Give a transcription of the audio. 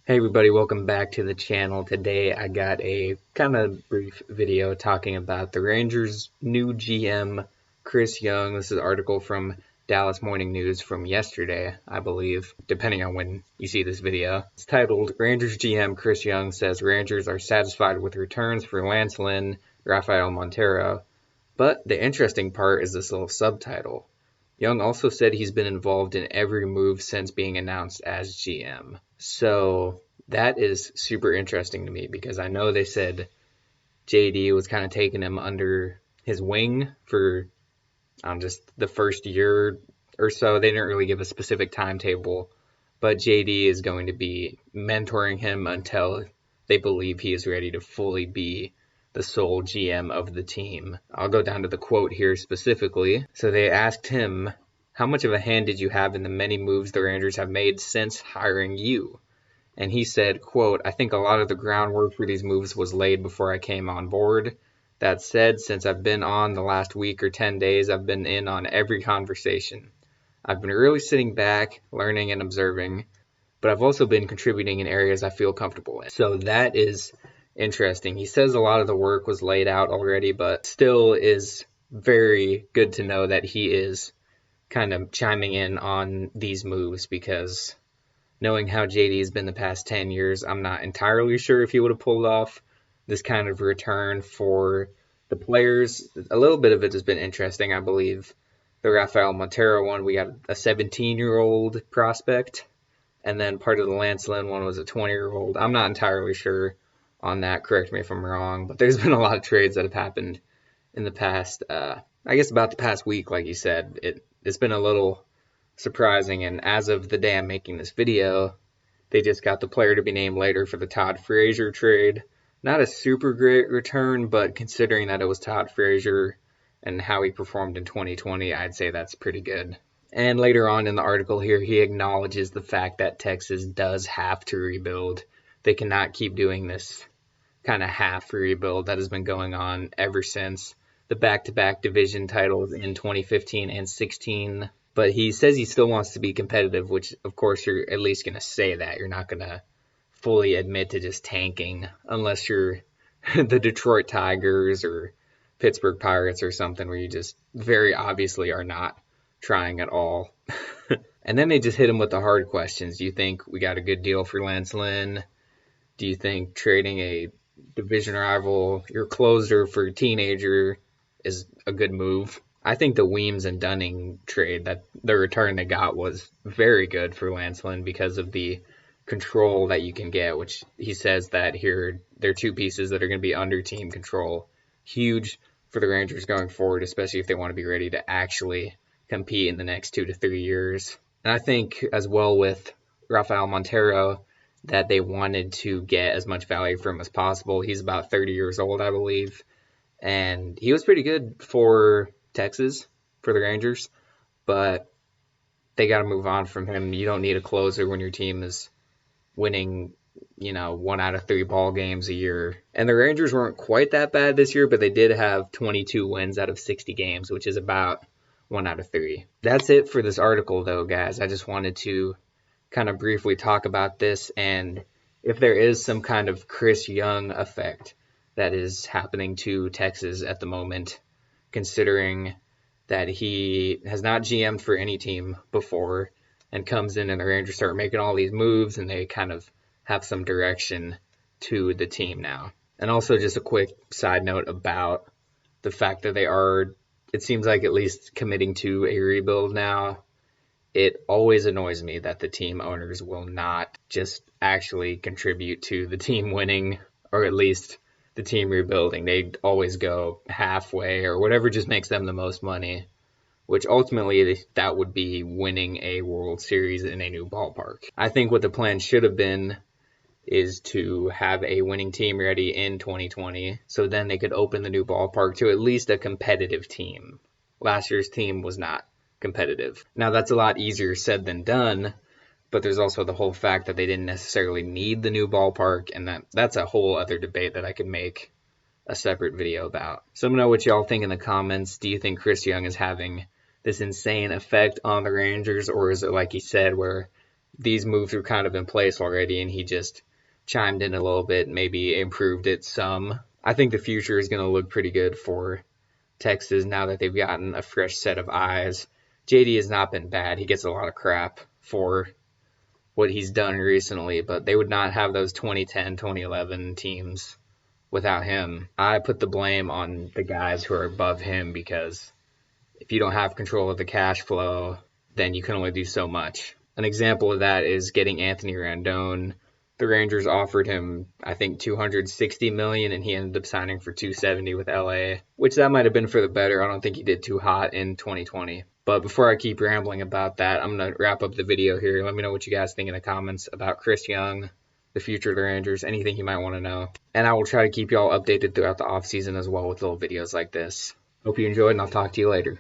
Hey everybody, welcome back to the channel. Today I got a kind of brief video talking about the Rangers' new GM, Chris Young. This is an article from Dallas Morning News from yesterday, I believe, depending on when you see this video. It's titled, Rangers GM Chris Young says Rangers are satisfied with returns for Lance Lynn, Rafael Montero. But the interesting part is this little subtitle. Young also said he's been involved in every move since being announced as GM. So that is super interesting to me because I know they said JD was kind of taking him under his wing for just the first year or so. They didn't really give a specific timetable, but JD is going to be mentoring him until they believe he is ready to fully be the sole GM of the team. I'll go down to the quote here specifically. So they asked him, how much of a hand did you have in the many moves the Rangers have made since hiring you? And he said, quote, I think a lot of the groundwork for these moves was laid before I came on board. That said, since I've been on the last week or 10 days, I've been in on every conversation. I've been really sitting back, learning and observing, but I've also been contributing in areas I feel comfortable in. So that is interesting. He says a lot of the work was laid out already, but still is very good to know that he is kind of chiming in on these moves because knowing how JD has been the past 10 years, I'm not entirely sure if he would have pulled off this kind of return for the players. A little bit of it has been interesting, I believe. The Rafael Montero one, we got a 17-year-old prospect, and then part of the Lance Lynn one was a 20-year-old. I'm not entirely sure on that, correct me if I'm wrong, but there's been a lot of trades that have happened in the past, I guess about the past week, like you said. It's been a little surprising, and as of the day I'm making this video, they just got the player to be named later for the Todd Frazier trade. Not a super great return, but considering that it was Todd Frazier and how he performed in 2020, I'd say that's pretty good. And later on in the article here, he acknowledges the fact that Texas does have to rebuild. They cannot keep doing this kind of half rebuild that has been going on ever since the back-to-back division titles in 2015 and 16. But he says he still wants to be competitive, which of course you're at least going to say that. You're not going to fully admit to just tanking unless you're the Detroit Tigers or Pittsburgh Pirates or something where you just very obviously are not trying at all. And then they just hit him with the hard questions. Do you think we got a good deal for Lance Lynn? Do you think trading a division rival, your closer for a teenager, is a good move? I think the Weems and Dunning trade, that the return they got was very good for Lance Lynn because of the control that you can get, which he says that here they're two pieces that are going to be under team control. Huge for the Rangers going forward, especially if they want to be ready to actually compete in the next 2 to 3 years. And I think as well with Rafael Montero that they wanted to get as much value from him as possible. He's about 30 years old, I believe, and he was pretty good for Texas, for the Rangers, but they got to move on from him. You don't need a closer when your team is winning, 1 out of 3 ball games a year. And the Rangers weren't quite that bad this year, but they did have 22 wins out of 60 games, which is about 1 out of 3. That's it for this article, though, guys. I just wanted to kind of briefly talk about this and if there is some kind of Chris Young effect that is happening to Texas at the moment, considering that he has not GM'd for any team before and comes in and the Rangers start making all these moves and they kind of have some direction to the team now. And also just a quick side note about the fact that they are, it seems like at least committing to a rebuild now. It always annoys me that the team owners will not just actually contribute to the team winning or at least the team rebuilding. They always go halfway or whatever just makes them the most money, which ultimately that would be winning a World Series in a new ballpark. I think what the plan should have been is to have a winning team ready in 2020 so then they could open the new ballpark to at least a competitive team. Last year's team was not competitive. Now that's a lot easier said than done, but there's also the whole fact that they didn't necessarily need the new ballpark, and that's a whole other debate that I could make a separate video about. So let me know what y'all think in the comments. Do you think Chris Young is having this insane effect on the Rangers, or is it like he said where these moves were kind of in place already, and he just chimed in a little bit, maybe improved it some. I think the future is going to look pretty good for Texas now that they've gotten a fresh set of eyes. JD has not been bad. He gets a lot of crap for what he's done recently, but they would not have those 2010, 2011 teams without him. I put the blame on the guys who are above him because if you don't have control of the cash flow, then you can only do so much. An example of that is getting Anthony Rendon. The Rangers offered him, I think, $260 million, and he ended up signing for $270 with LA, which that might have been for the better. I don't think he did too hot in 2020. But before I keep rambling about that, I'm going to wrap up the video here. Let me know what you guys think in the comments about Chris Young, the future of the Rangers, anything you might want to know. And I will try to keep y'all updated throughout the offseason as well with little videos like this. Hope you enjoyed, and I'll talk to you later.